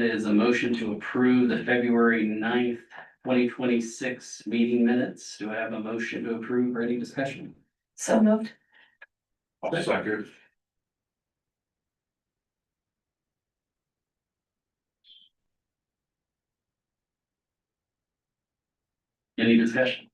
is a motion to approve the February 9th, 2026 meeting minutes. Do I have a motion to approve or any discussion? So moved. I'll second. Any discussion?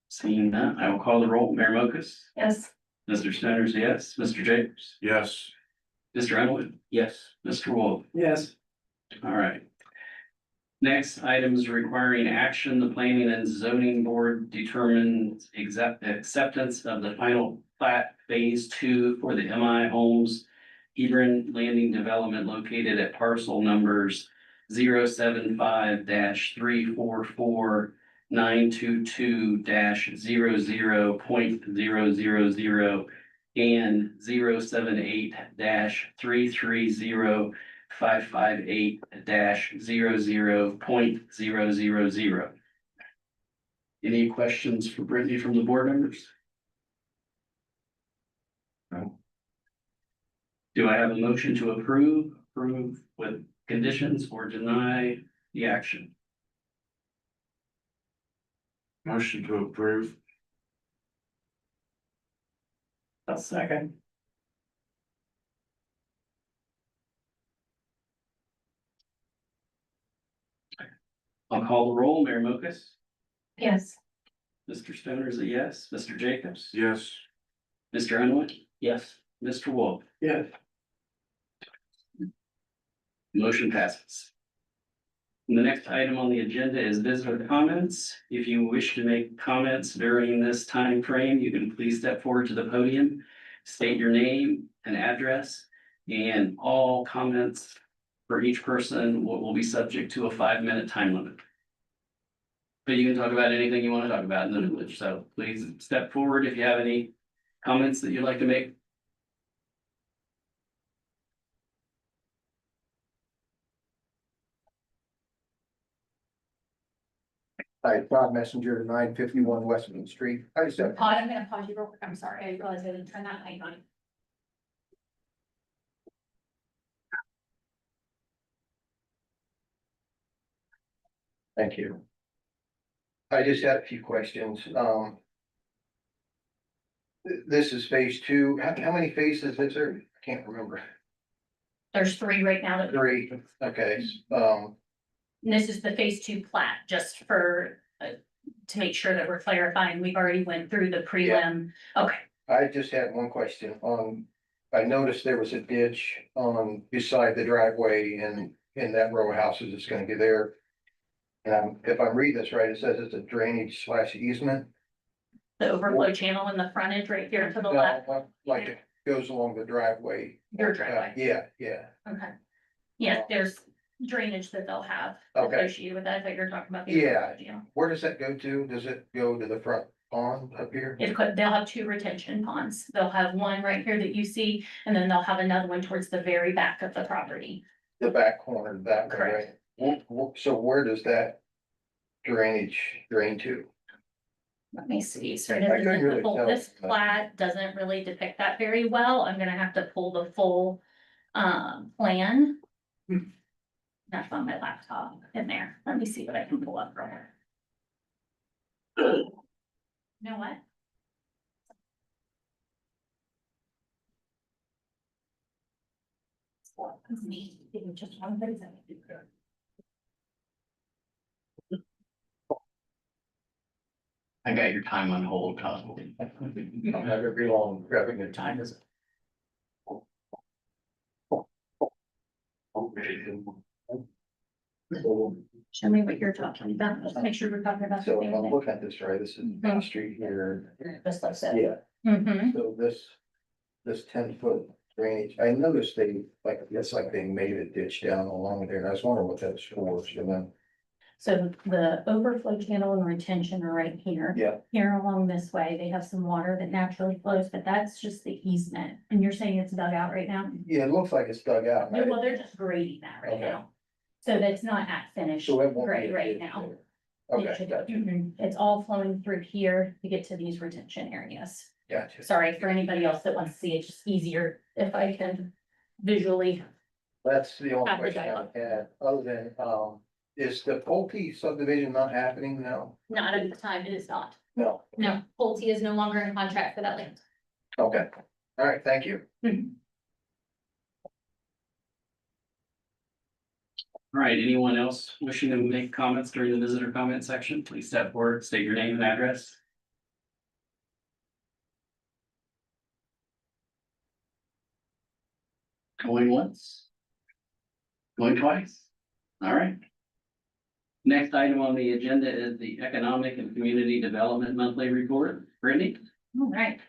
Seeing none, I will call the roll. Mayor Mokus, Yes. Mr. Stoner's yes, Mr. Jacobs, Yes. Mr. Underwood, Yes. Mr. Wolf. Yes. All right. Next, items requiring action. The Planning and Zoning Board determines acceptance of the final plat phase 2 for the MI Homes Hebron Landing Development located at parcel numbers 075-344-922-00.000 and 078-330-558-00.000. Any questions for Brittany from the board members? No. Do I have a motion to approve with conditions or deny the action? Motion to approve. A second. I'll call the roll. Mayor Mokus, Yes. Mr. Stoner is a yes, Mr. Jacobs, Yes. Mr. Underwood, yes, Mr. Wolf. Yes. Motion passes. And the next item on the agenda is visitor comments. If you wish to make comments during this time frame, you can please step forward to the podium, state your name and address, and all comments for each person will be subject to a 5-minute time limit. But you can talk about anything you want to talk about in the village, so please step forward if you have any comments that you'd like to make. Hi, Todd Messenger, 951 West Main Street. I just have, I'm gonna pause you real quick. I'm sorry. I realized I didn't turn that mic on. thank you. I just had a few questions. This is phase 2. How many phases is there? I can't remember. There's 3 right now that, 3. Okay, and this is the phase 2 plat, just for, to make sure that we're clarifying. We've already went through the prelim. Okay, I just had one question on, I noticed there was a ditch on beside the driveway and in that row of houses that's gonna be there. And if I'm reading this right, it says it's a drainage / easement. the overflow channel in the frontage right here to the left, Like it goes along the driveway. your driveway. Yeah. Okay. Yes, there's drainage that they'll have Okay. associated with that. I thought you were talking about. the Yeah. overflow channel. Where does that go to? Does it go to the front pond up here? They'll have 2 retention ponds. They'll have one right here that you see, and then they'll have another one towards the very back of the property. The back corner, that way, right? Correct. So where does that drainage drain to? Let me see, so it I couldn't isn't really the full- tell this from that. plat doesn't really depict that very well. I'm gonna have to pull the full plan. That's on my laptop in there. Let me see what I can pull up from her. You know what? It's me. Give me just 1 second. I got your time on hold, Todd. I'll have every long grabbing the time. Time is it? Show me what you're talking about. Just make sure we're talking about the So if same I'm thing. looking at this right, this is Main Street here. Just like that. Yeah, Mm-hmm. so this 10-foot drainage, I noticed they, like, it's like they made a ditch down along there, and I was wondering what that's for, you know? So the overflow channel and retention are right here. Yeah. Here along this way, they have some water that naturally flows, but that's just the easement. And you're saying it's dug out right now? Yeah, it looks like it's dug out. No, well, they're just grading that right Okay. now. So that's not at finished So it won't be grade a right ditch now. there. It Okay, should- gotcha, It's all flowing through here to get to these retention areas. gotcha. Sorry for anybody else that wants to see it, just easier if I can visually That's the only Have the question I dialogue. had, other than, is the Pulte subdivision not happening now? Not at the time, it is not. No. No, Pulte is no longer in contract for that land. Okay, all right, thank you. All right, anyone else wishing to make comments during the visitor comment section, please step forward, state your name and address. Going once? Going twice? All right. Next item on the agenda is the Economic and Community Development Monthly Report. Brittany? All right.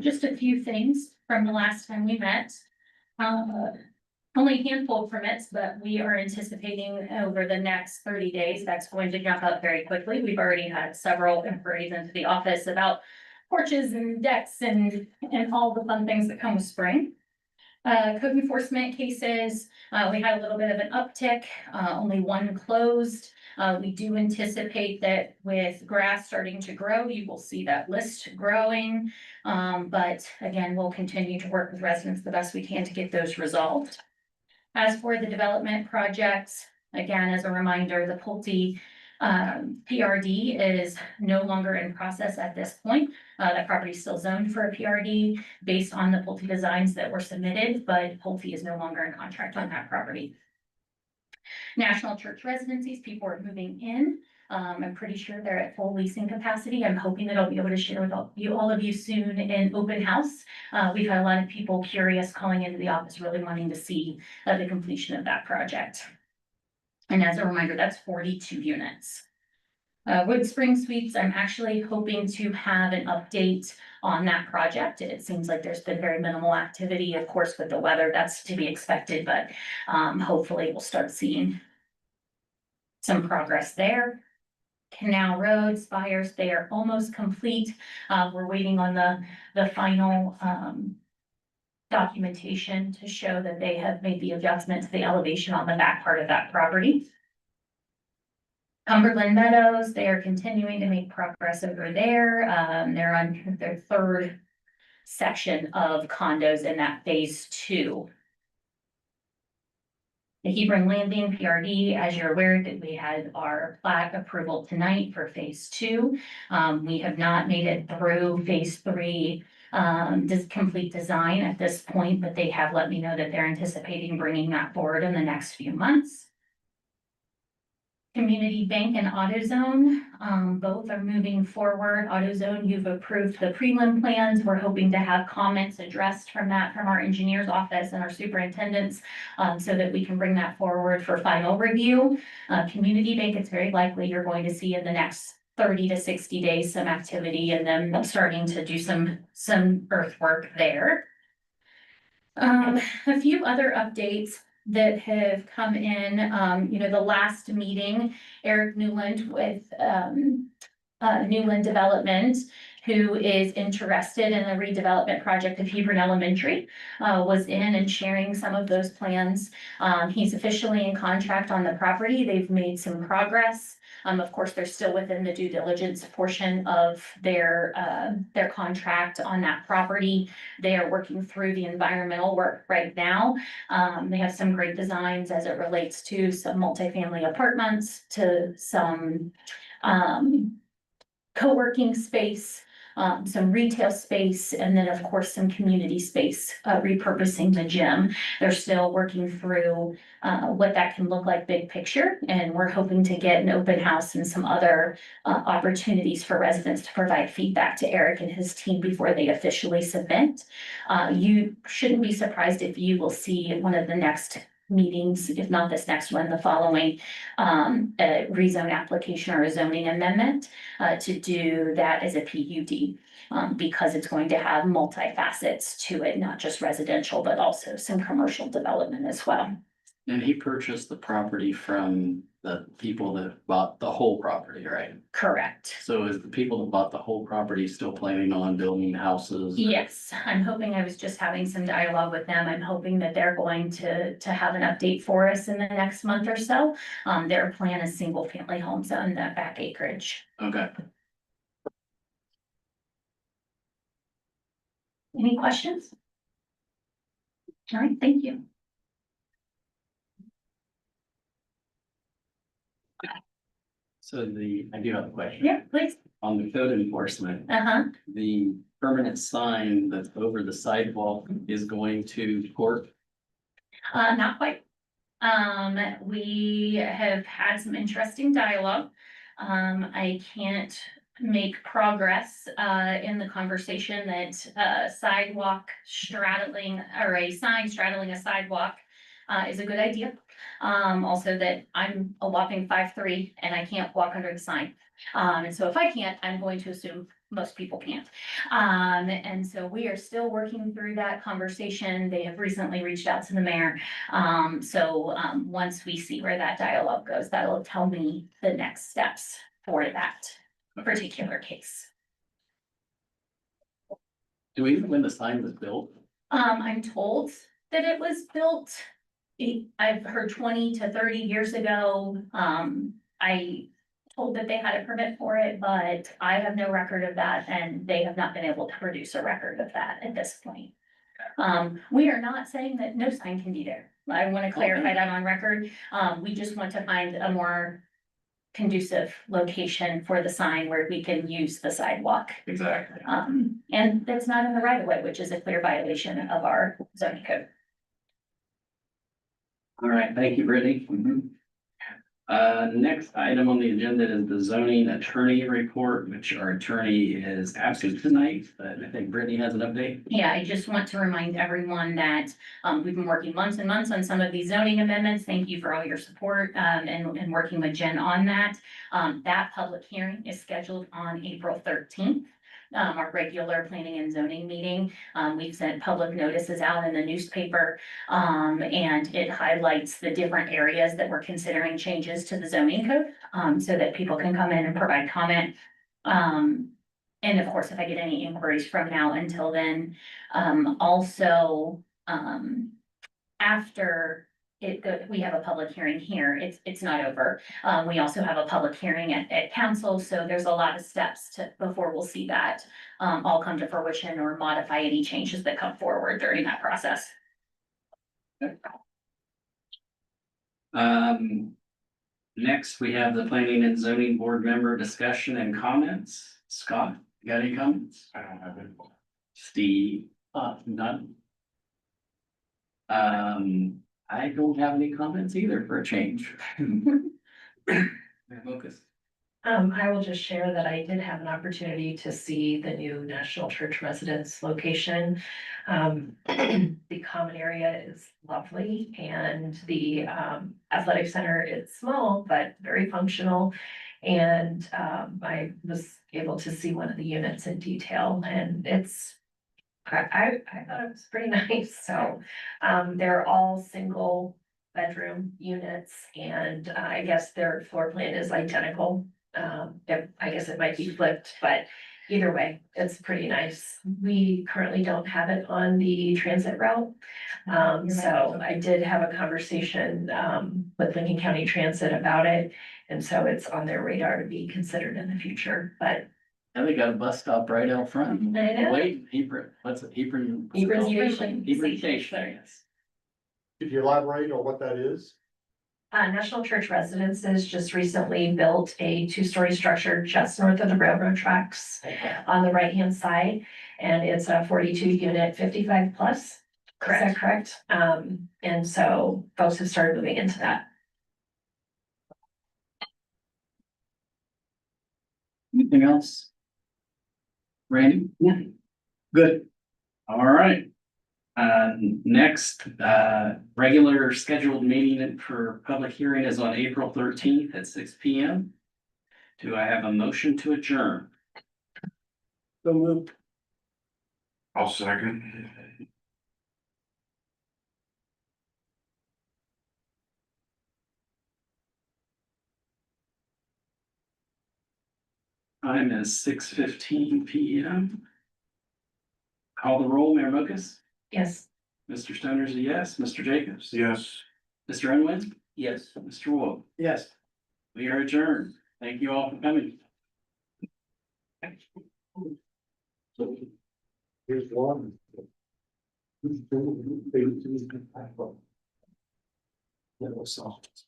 Just a few things from the last time we met. Only a handful of permits, but we are anticipating over the next 30 days, that's going to jump up very quickly. We've already had several inquiries into the office about porches and decks and all the fun things that come with spring. Code enforcement cases, we had a little bit of an uptick, only one closed. We do anticipate that with grass starting to grow, you will see that list growing. But again, we'll continue to work with residents the best we can to get those resolved. As for the development projects, again, as a reminder, the Pulte PRD is no longer in process at this point. That property is still zoned for a PRD based on the Pulte designs that were submitted, but Pulte is no longer in contract on that property. National Church residencies, people are moving in. I'm pretty sure they're at full leasing capacity. I'm hoping that I'll be able to share with all of you soon in open house. We've had a lot of people curious calling into the office, really wanting to see the completion of that project. And as a reminder, that's 42 units. Wood Spring Suites, I'm actually hoping to have an update on that project. It seems like there's been very minimal activity, of course, with the weather, that's to be expected, but hopefully we'll start seeing some progress there. Canal Road, Spires, they are almost complete. We're waiting on the final documentation to show that they have made the adjustment to the elevation on the back part of that property. Cumberland Meadows, they are continuing to make progress over there. They're on their third section of condos in that phase 2. The Hebron Landing PRD, as you're aware, that we had our plat approval tonight for phase 2. We have not made it through phase 3 complete design at this point, but they have let me know that they're anticipating bringing that forward in the next few months. Community Bank and AutoZone, both are moving forward. AutoZone, you've approved the prelim plans. We're hoping to have comments addressed from that from our engineer's office and our superintendents, so that we can bring that forward for final review. Community Bank, it's very likely you're going to see in the next 30 to 60 days some activity and then starting to do some earthwork there. A few other updates that have come in, the last meeting, Eric Newland with Newland Development, who is interested in the redevelopment project of Hebron Elementary, was in and sharing some of those plans. He's officially in contract on the property. They've made some progress. Of course, they're still within the due diligence portion of their contract on that property. They are working through the environmental work right now. They have some great designs as it relates to some multifamily apartments, to some co-working space, some retail space, and then of course some community space, repurposing the gym. They're still working through what that can look like big picture, and we're hoping to get an open house and some other opportunities for residents to provide feedback to Eric and his team before they officially submit. You shouldn't be surprised if you will see one of the next meetings, if not this next one, the following, a rezone application or a zoning amendment, to do that as a PUD, because it's going to have multifacets to it, not just residential, but also some commercial development as well. And he purchased the property from the people that bought the whole property, right? Correct. So is the people that bought the whole property still planning on building houses? Yes, I'm hoping, I was just having some dialogue with them. I'm hoping that they're going to have an update for us in the next month or so. Their plan is single family homes on that back acreage. Okay. Any questions? All right, thank you. So I do have a question. Yeah, please. On the code enforcement, Uh-huh. the permanent sign that's over the sidewalk is going to court. Not quite. We have had some interesting dialogue. I can't make progress, in the conversation that, sidewalk straddling or a sign straddling a sidewalk, is a good idea. Also that I'm a whopping 5'3" and I can't walk under the sign. And so if I can't, I'm going to assume most people can't. And so we are still working through that conversation. They have recently reached out to the mayor. Once we see where that dialogue goes, that'll tell me the next steps for that particular case. Do we know when the sign was built? I'm told that it was built, I've heard 20 to 30 years ago. I told that they had a permit for it, but I have no record of that, and they have not been able to produce a record of that at this point. We are not saying that no sign can be there. I want to clarify that on record. We just want to find a more conducive location for the sign where we can use the sidewalk. Exactly. And that's not in the right of way, which is a clear violation of our zoning code. All right, thank you, Brittany. Next item on the agenda is the zoning attorney report, which our attorney is absent tonight, but I think Brittany has an update. Yeah, I just want to remind everyone that, we've been working months and months on some of these zoning amendments. Thank you for all your support, and working with Jen on that. That public hearing is scheduled on April 13th. Our regular planning and zoning meeting. We've sent public notices out in the newspaper. And it highlights the different areas that we're considering changes to the zoning code, so that people can come in and provide comment. And of course, if I get any inquiries from now until then, also, after we have a public hearing here, it's not over. We also have a public hearing at council, so there's a lot of steps before we'll see that, all come to fruition or modify any changes that come forward during that process. Next, we have the planning and zoning board member discussion and comments. Scott, you got any comments? I don't have it. Steve, none. I don't have any comments either for a change. Focus. I will just share that I did have an opportunity to see the new National Church Residence location. The common area is lovely and the athletic center is small but very functional. And I was able to see one of the units in detail, and I thought it was pretty nice. So they're all single bedroom units, and I guess their floor plan is identical. I guess it might be flipped, but either way, it's pretty nice. We currently don't have it on the transit route. So I did have a conversation with Lincoln County Transit about it. And so it's on their radar to be considered in the future, but. And they got a bus stop right out front. I know. Wait, Hebron, what's it, Hebron? Hebron Hebron Station. Station, yes. Could you elaborate on what that is? National Church Residences just recently built a two-story structure just north of the railroad tracks on the right-hand side. And it's a 42 unit, 55 plus. Is that correct? And so folks have started moving into that. Anything else? Randy? Yeah. Good. All right. Next, regular scheduled meeting for public hearing is on April 13th at 6 p.m. Do I have a motion to adjourn? So moved. I'll second. Time is 6:15 p.m. Call the roll, Mayor Mokus? Yes. Mr. Stoner's a yes. Mr. Jacobs? Yes. Mr. Unwin? Yes. Mr. Wolf? Yes. We are adjourned. Thank you all for coming. Here's one. That was soft.